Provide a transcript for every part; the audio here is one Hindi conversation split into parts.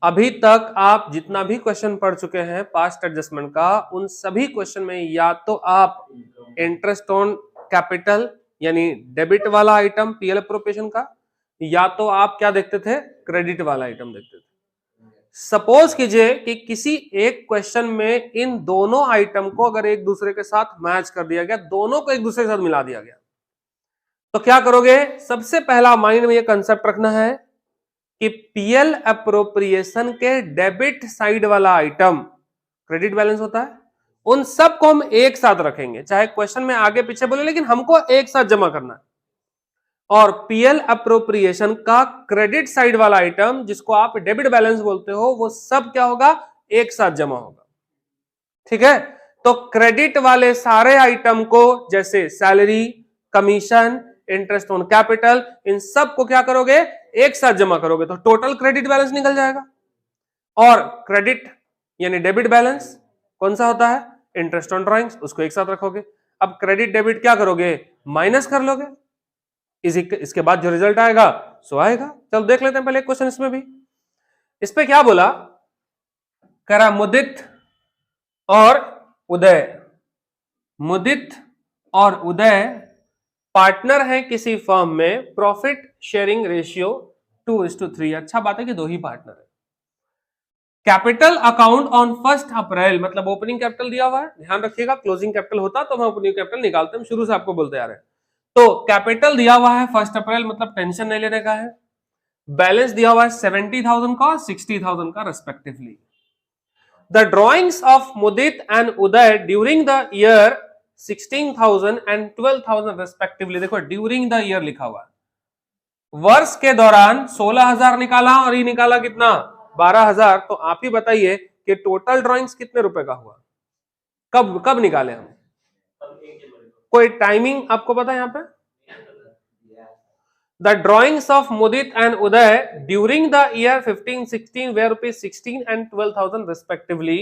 अभी तक आप जितना भी क्वेश्चन पढ़ चुके हैं पास्ट एडजस्टमेंट का, उन सभी क्वेश्चन में या तो आप इंटरेस्ट ऑन कैपिटल यानी डेबिट वाला आइटम पीएल अप्रोप्रिएशन का, या तो आप क्या देखते थे, क्रेडिट वाला आइटम देखते थे। सपोज कीजिए कि किसी एक क्वेश्चन में इन दोनों आइटम को अगर एक दूसरे के साथ मैच कर दिया गया, दोनों को एक दूसरे के साथ मिला दिया गया, तो क्या करोगे? सबसे पहला माइंड में यह कंसेप्ट रखना है कि पीएल अप्रोप्रिएशन के डेबिट साइड वाला आइटम क्रेडिट बैलेंस होता है, उन सब को हम एक साथ रखेंगे, चाहे क्वेश्चन में आगे पीछे बोले, लेकिन हमको एक साथ जमा करना है। और पीएल अप्रोप्रिएशन का क्रेडिट साइड वाला आइटम जिसको आप डेबिट बैलेंस बोलते हो, वो सब क्या होगा? एक साथ जमा होगा। ठीक है, तो क्रेडिट वाले सारे आइटम को, जैसे salary, commission, interest on capital, इन सब को क्या करोगे? एक साथ जमा करोगे, तो टोटल क्रेडिट बैलेंस निकल जाएगा। और क्रेडिट यानी डेबिट बैलेंस कौन सा होता है? इंटरेस्ट ऑन ड्राइंग्स, उसको एक साथ रखोगे। अब क्रेडिट डेबिट क्या करोगे? माइनस कर लोगे। इसके बाद जो रिजल्ट आएगा सो आएगा। चलो देख लेते हैं पहले क्वेश्चन इसमें भी। इस पे क्या बोला? करा मुदित और उदय। मुदित और उदय पार्टनर हैं किसी फर्म में, प्रॉफिट शेयरिंग रेशियो 2:3। अच्छा बात है कि दो ही पार्टनर है। कैपिटल अकाउंट ऑन 1 अप्रैल, मतलब ओपनिंग कैपिटल दिया हुआ है, ध्यान रखिएगा, क्लोजिंग कैपिटल होता तो हम ओपनिंग कैपिटल निकालते, हम शुरू से आपको बोलते आ रहे हैं। तो कैपिटल दिया हुआ है 1 अप्रैल, मतलब टेंशन नहीं लेने का है। बैलेंस दिया हुआ है 70,000 का और 60,000 का respectively. The drawings of Mudit and Uday during the year 16,000 and 12,000 respectively. देखो ड्यूरिंग द ईयर लिखा हुआ है, वर्ष के दौरान 16,000 निकाला और ये निकाला कितना? 12,000। तो आप ही बताइए कि टोटल ड्राइंग्स कितने रुपए का हुआ? कब कब निकाले हम? कोई टाइमिंग आपको पता है यहां पे? The drawings of Mudit and Uday during the year 15-16 were rupees 16 and 12,000 respectively.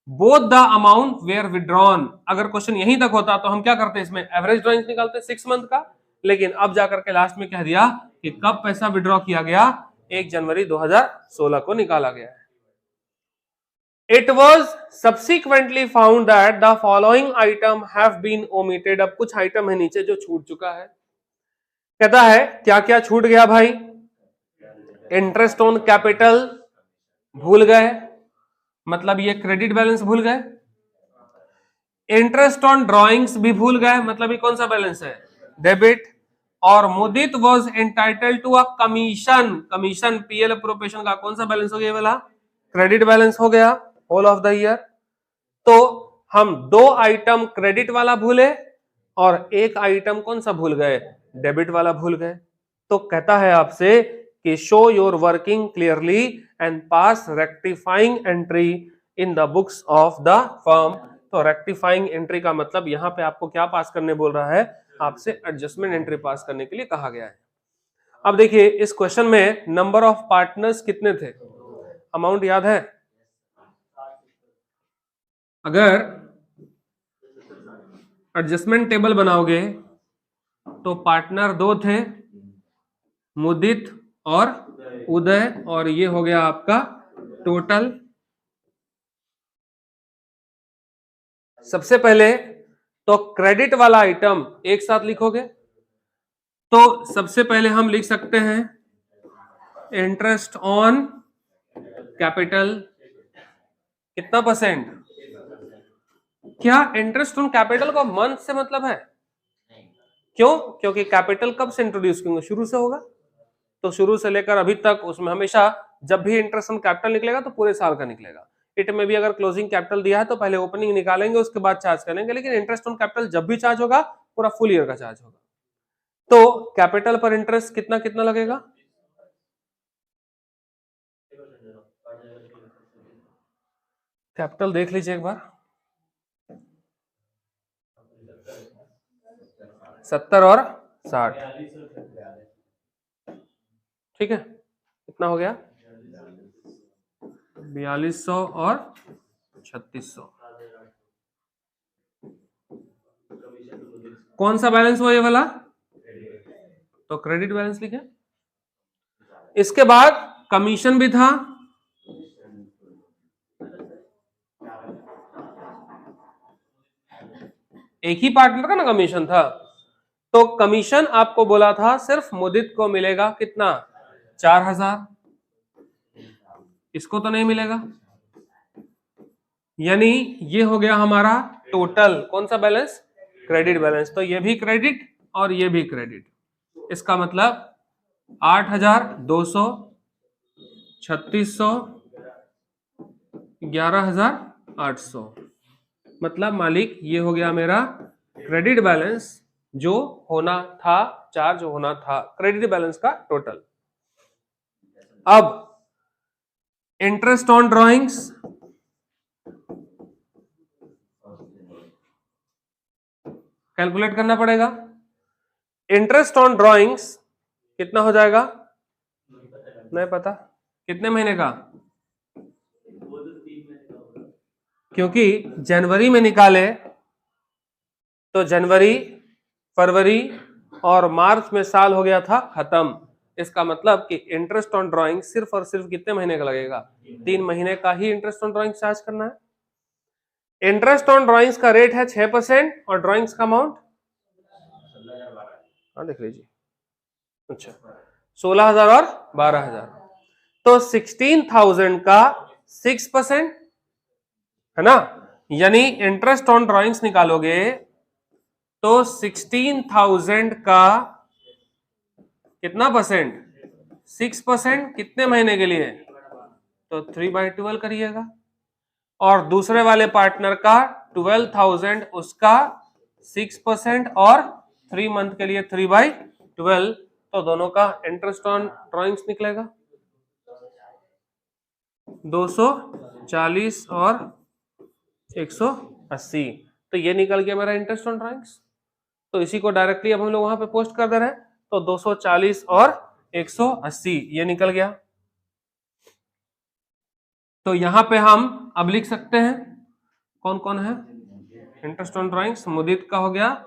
Both the amount were withdrawn. अगर क्वेश्चन यहीं तक होता तो हम क्या करते? इसमें एवरेज ड्राइंग्स निकालते 6 मंथ का, लेकिन अब जाकर के लास्ट में कह दिया कि कब पैसा विड्रॉ किया गया? 1 जनवरी 2016 को निकाला गया है। It was subsequently found that the following item have been omitted. अब कुछ आइटम है नीचे जो छूट चुका है। कहता है क्या क्या छूट गया भाई? इंटरेस्ट ऑन कैपिटल भूल गए, मतलब ये क्रेडिट बैलेंस भूल गए। इंटरेस्ट ऑन ड्रॉइंग्स भी भूल गए, मतलब ये कौन सा बैलेंस है? डेबिट। और Mudit was entitled to a commission, commission PL appropriation का कौन सा बैलेंस हो गया वाला? क्रेडिट बैलेंस हो गया होल ऑफ द ईयर। तो हम 2 आइटम क्रेडिट वाला भूले और एक आइटम कौन सा भूल गए? डेबिट वाला भूल गए। तो कहता है आपसे कि show your working clearly and pass rectifying entry in the books of the firm. तो रेक्टिफाइंग एंट्री का मतलब यहां पे आपको क्या पास करने बोल रहा है? आपसे एडजस्टमेंट एंट्री पास करने के लिए कहा गया है। अब देखिए इस क्वेश्चन में नंबर ऑफ पार्टनर्स कितने थे? अमाउंट याद है? अगर एडजस्टमेंट टेबल बनाओगे तो पार्टनर 2 थे, मुदित और उदय, और ये हो गया आपका टोटल। सबसे पहले तो क्रेडिट वाला आइटम एक साथ लिखोगे, तो सबसे पहले हम लिख सकते हैं इंटरेस्ट ऑन कैपिटल कितना परसेंट? क्या इंटरेस्ट ऑन कैपिटल को मंथ से मतलब है? क्यों? क्योंकि कैपिटल कब से इंट्रोड्यूस करेंगे? शुरू से होगा, तो शुरू से लेकर अभी तक उसमें हमेशा जब भी इंटरेस्ट ऑन कैपिटल निकलेगा तो पूरे साल का निकलेगा। इट में भी अगर क्लोजिंग कैपिटल दिया है तो पहले ओपनिंग निकालेंगे, उसके बाद चार्ज करेंगे, लेकिन इंटरेस्ट ऑन कैपिटल जब भी चार्ज होगा पूरा फुल ईयर का चार्ज होगा। तो कैपिटल पर इंटरेस्ट कितना कितना लगेगा? कैपिटल देख लीजिए एक बार, 70 और 60, ठीक है, कितना हो गया? 4200 और 3600। कौन सा बैलेंस हुआ ये वाला? तो क्रेडिट बैलेंस लिखे। इसके बाद कमीशन भी था, एक ही पार्टनर का ना कमीशन था, तो कमीशन आपको बोला था सिर्फ मुदित को मिलेगा कितना, 4000, इसको तो नहीं मिलेगा। यानी ये हो गया हमारा टोटल कौन सा बैलेंस, क्रेडिट बैलेंस। तो ये भी क्रेडिट और ये भी क्रेडिट, इसका मतलब 8200, 3600, 11800, मतलब मालिक ये हो गया मेरा क्रेडिट बैलेंस जो होना था, चार्ज होना था, क्रेडिट बैलेंस का टोटल। अब इंटरेस्ट ऑन ड्रॉइंग्स, कैलकुलेट करना पड़ेगा। इंटरेस्ट ऑन ड्रॉइंग्स कितना हो जाएगा, नहीं पता, कितने महीने का, क्योंकि जनवरी में निकाले तो जनवरी, फरवरी और मार्च में साल हो गया था खत्म। इसका मतलब कि इंटरेस्ट ऑन ड्राइंग सिर्फ और सिर्फ कितने महीने का लगेगा, 3 महीने का ही इंटरेस्ट ऑन ड्राइंग चार्ज करना है। इंटरेस्ट ऑन ड्राइंग्स का रेट है 6% और ड्राइंग्स का अमाउंट, हाँ देख लीजिए, अच्छा 16,000 और 12,000, तो 16,000 का 6% है ना, यानी इंटरेस्ट ऑन ड्राइंग्स निकालोगे तो 16,000 का कितना परसेंट, 6%, कितने महीने के लिए, तो 3/12 करिएगा। और दूसरे वाले पार्टनर का 12,000, उसका 6% और 3 मंथ के लिए 3/12, तो दोनों का इंटरेस्ट ऑन ड्रॉइंग्स निकलेगा 240 और 180, तो ये निकल गया मेरा इंटरेस्ट ऑन ड्रॉइंग्स। तो इसी को डायरेक्टली अब हम लोग वहां पे पोस्ट कर दे रहे हैं, तो 240 और 180 ये निकल गया। तो यहां पे हम अब लिख सकते हैं कौन कौन है, इंटरेस्ट ऑन ड्रॉइंग्स मुदित का हो गया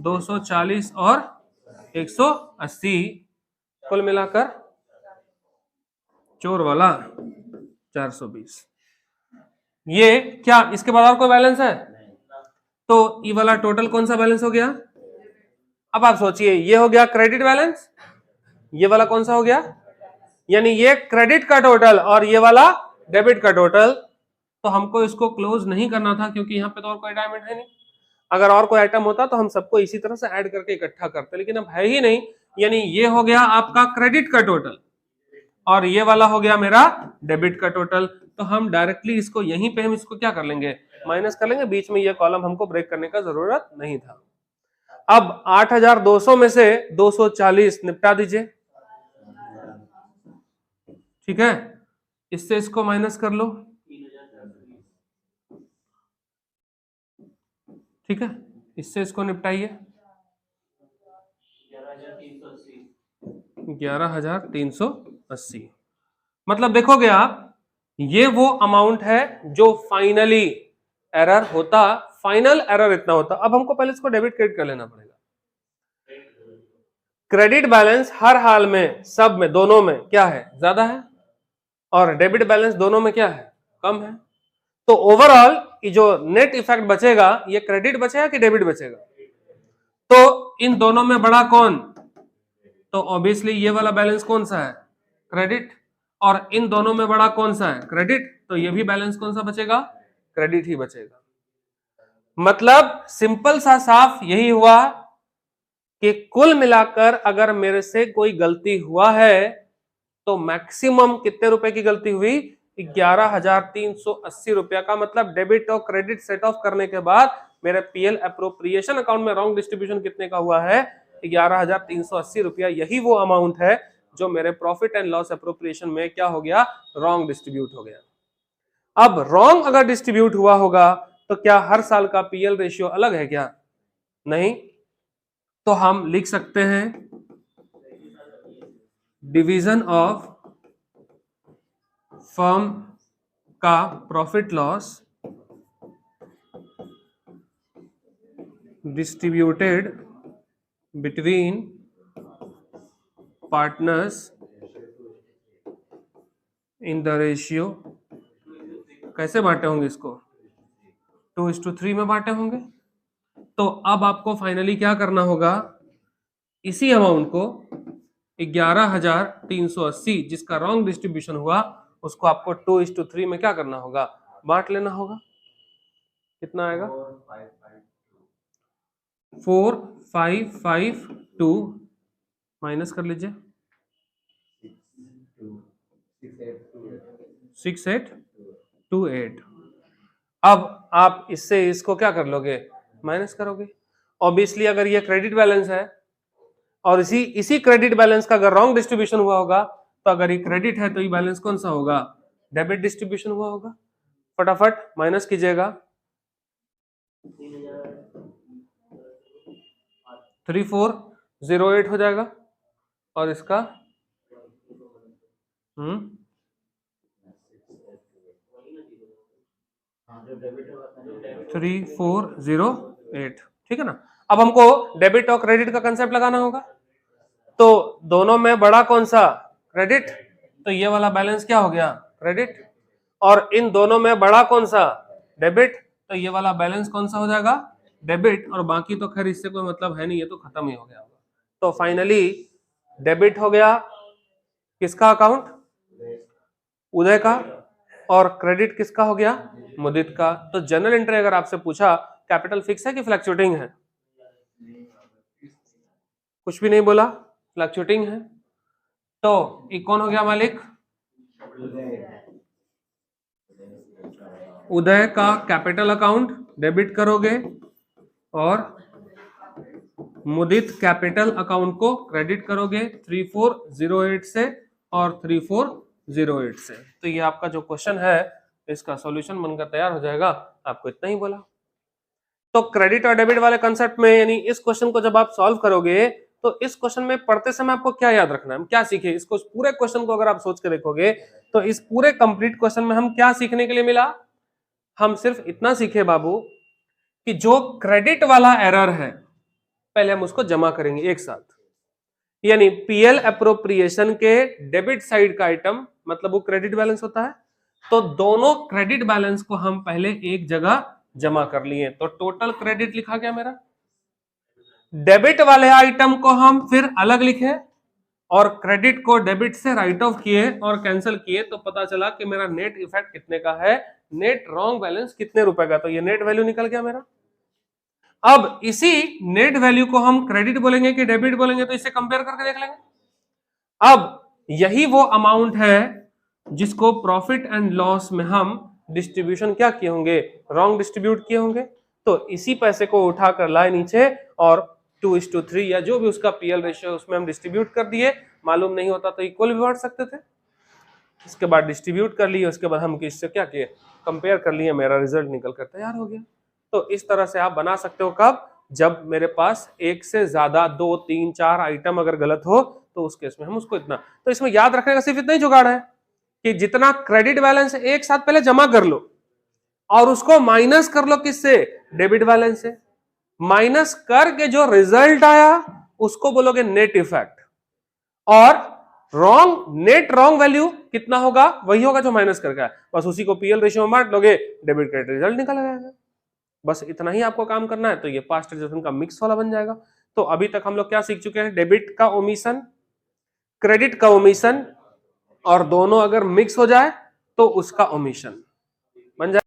240 और 180, कुल मिलाकर चोर वाला 420। ये क्या इसके बाद और कोई बैलेंस है, तो ये वाला टोटल कौन सा बैलेंस हो गया। अब आप सोचिए, ये हो गया क्रेडिट बैलेंस, ये वाला कौन सा हो गया, यानी ये क्रेडिट का टोटल और ये वाला डेबिट का टोटल। तो हमको इसको क्लोज नहीं करना था क्योंकि यहाँ पे तो और कोई डायमंड है नहीं। अगर और कोई आइटम होता तो हम सबको इसी तरह से ऐड करके इकट्ठा करते, लेकिन अब है ही नहीं। यानी ये हो गया आपका क्रेडिट का टोटल और ये वाला हो गया मेरा डेबिट का टोटल। तो हम डायरेक्टली इसको यहीं पे हम इसको क्या कर लेंगे, माइनस कर लेंगे, बीच में ये कॉलम हमको ब्रेक करने का जरूरत नहीं था। अब 8,200 में से 240 निपटा दीजिए, ठीक है, इससे इसको माइनस कर लो, ठीक है, इससे इसको निपटाइए 11,380। मतलब देखोगे आप, ये वो अमाउंट है जो फाइनली एरर होता, फाइनल एरर इतना होता। अब हमको पहले इसको डेबिट क्रेडिट कर लेना पड़ेगा। क्रेडिट बैलेंस हर हाल में, सब में, दोनों में क्या है, ज्यादा है, और डेबिट बैलेंस दोनों में क्या है, कम है। तो ओवरऑल ये जो नेट इफेक्ट बचेगा, ये क्रेडिट बचेगा कि डेबिट बचेगा, तो इन दोनों में बड़ा कौन, तो ऑब्वियसली ये वाला बैलेंस कौन सा है, क्रेडिट, और इन दोनों में बड़ा कौन सा है, क्रेडिट, तो ये भी बैलेंस कौन सा बचेगा, क्रेडिट ही बचेगा। मतलब सिंपल सा साफ यही हुआ कि कुल मिलाकर अगर मेरे से कोई गलती हुआ है तो मैक्सिमम कितने रुपए की गलती हुई, 11,380 रुपया का। मतलब डेबिट और क्रेडिट सेट ऑफ करने के बाद मेरे पीएल अप्रोप्रिएशन अकाउंट में रॉन्ग डिस्ट्रीब्यूशन कितने का हुआ है, 11,380 रुपया। यही वो अमाउंट है जो मेरे प्रॉफिट एंड लॉस अप्रोप्रिएशन में क्या हो गया, रॉन्ग डिस्ट्रीब्यूट हो गया। अब रॉन्ग अगर डिस्ट्रीब्यूट हुआ होगा तो क्या हर साल का पीएल रेशियो अलग है क्या, नहीं। तो हम लिख सकते हैं डिवीजन ऑफ फर्म का profit loss distributed between partners in the ratio, कैसे बांटे होंगे इसको, 2:3 में बांटे होंगे। तो अब आपको फाइनली क्या करना होगा, इसी अमाउंट को 11,380 जिसका रॉन्ग डिस्ट्रीब्यूशन हुआ उसको आपको 2:3 में क्या करना होगा, बांट लेना होगा। कितना आएगा, 4552 माइनस कर लीजिए 6828। अब आप इससे इसको क्या कर लोगे, माइनस करोगे। ऑब्वियसली अगर ये क्रेडिट बैलेंस है और इसी क्रेडिट बैलेंस का अगर रॉन्ग डिस्ट्रीब्यूशन हुआ होगा, तो अगर ये क्रेडिट है तो ये बैलेंस कौन सा होगा, डेबिट डिस्ट्रीब्यूशन हुआ होगा। फटाफट माइनस कीजिएगा, 3408 हो जाएगा और इसका 3408, ठीक है ना। अब हमको डेबिट और क्रेडिट का कंसेप्ट लगाना होगा, तो दोनों में बड़ा कौन सा, क्रेडिट, तो ये वाला बैलेंस क्या हो गया, क्रेडिट, और इन दोनों में बड़ा कौन सा, डेबिट, तो ये वाला बैलेंस कौन सा हो जाएगा, डेबिट, और बाकी तो खैर इससे कोई मतलब है नहीं, ये तो खत्म ही हो गया होगा। तो फाइनली डेबिट हो गया किसका अकाउंट, उदय का, और क्रेडिट किसका हो गया, मुदित का। तो जनरल एंट्री अगर आपसे पूछा कैपिटल फिक्स है कि फ्लक्चुएटिंग है, कुछ भी नहीं बोला, फ्लक्चुएटिंग है, तो ये कौन हो गया मालिक, उदय का कैपिटल अकाउंट डेबिट करोगे और मुदित कैपिटल अकाउंट को क्रेडिट करोगे 3408 से और 3408 से। तो ये आपका जो क्वेश्चन है इसका सॉल्यूशन बनकर तैयार हो जाएगा, आपको इतना ही बोला। तो क्रेडिट और डेबिट वाले कंसेप्ट में यानी इस क्वेश्चन को जब आप सॉल्व करोगे तो इस क्वेश्चन में पढ़ते समय आपको क्या याद रखना है, हम क्या सीखे, इसको पूरे क्वेश्चन को अगर आप सोच के देखोगे तो इस पूरे कंप्लीट क्वेश्चन में हम क्या सीखने के लिए मिला, हम सिर्फ इतना सीखे बाबू कि जो क्रेडिट वाला एरर है पहले हम उसको जमा करेंगे एक साथ, यानी पीएल अप्रोप्रिएशन के डेबिट साइड का आइटम मतलब वो क्रेडिट बैलेंस होता है, तो दोनों क्रेडिट बैलेंस को हम पहले एक जगह जमा कर लिए, तो टोटल क्रेडिट लिखा गया मेरा। डेबिट वाले आइटम को हम फिर अलग लिखे और क्रेडिट को डेबिट से राइट ऑफ किए और कैंसिल किए, तो पता चला कि मेरा नेट इफेक्ट कितने का है, नेट रॉन्ग बैलेंस कितने रुपए का, तो ये नेट वैल्यू निकल गया मेरा। अब इसी नेट वैल्यू को हम क्रेडिट बोलेंगे कि डेबिट बोलेंगे, तो इसे कंपेयर करके देख लेंगे। अब यही वो अमाउंट है जिसको प्रॉफिट एंड लॉस में हम डिस्ट्रीब्यूशन क्या किए होंगे, रॉन्ग डिस्ट्रीब्यूट किए होंगे, तो इसी पैसे को उठाकर लाए नीचे और 2:3 या जो भी उसका पीएल रेशियो उसमें हम डिस्ट्रीब्यूट कर दिए, मालूम नहीं होता तो इक्वल भी बांट सकते थे, इसके बाद डिस्ट्रीब्यूट कर लिए, उसके बाद हम किससे क्या किए, कंपेयर कर लिए, मेरा रिजल्ट निकल कर तैयार हो गया। तो इस तरह से आप बना सकते हो, कब, जब मेरे पास एक से ज्यादा 2, 3, 4 आइटम अगर गलत हो तो उस केस में हम उसको इतना, तो इसमें याद रखने का सिर्फ इतना ही जुगाड़ है कि जितना क्रेडिट बैलेंस एक साथ पहले जमा कर लो और उसको माइनस कर लो किससे, डेबिट बैलेंस से, माइनस करके जो रिजल्ट आया उसको बोलोगे नेट इफेक्ट, और नेट रॉन्ग वैल्यू कितना होगा, वही होगा जो माइनस करके आया, बस उसी को पीएल रेशियो में बांट लोगे, डेबिट क्रेडिट रिजल्ट निकल आएगा। बस इतना ही आपको काम करना है, तो ये पास्ट एडजस्टमेंट का मिक्स वाला बन जाएगा। तो अभी तक हम लोग क्या सीख चुके हैं, डेबिट का ओमिशन, क्रेडिट का ओमिशन, और दोनों अगर मिक्स हो जाए तो उसका ओमिशन बन जाए।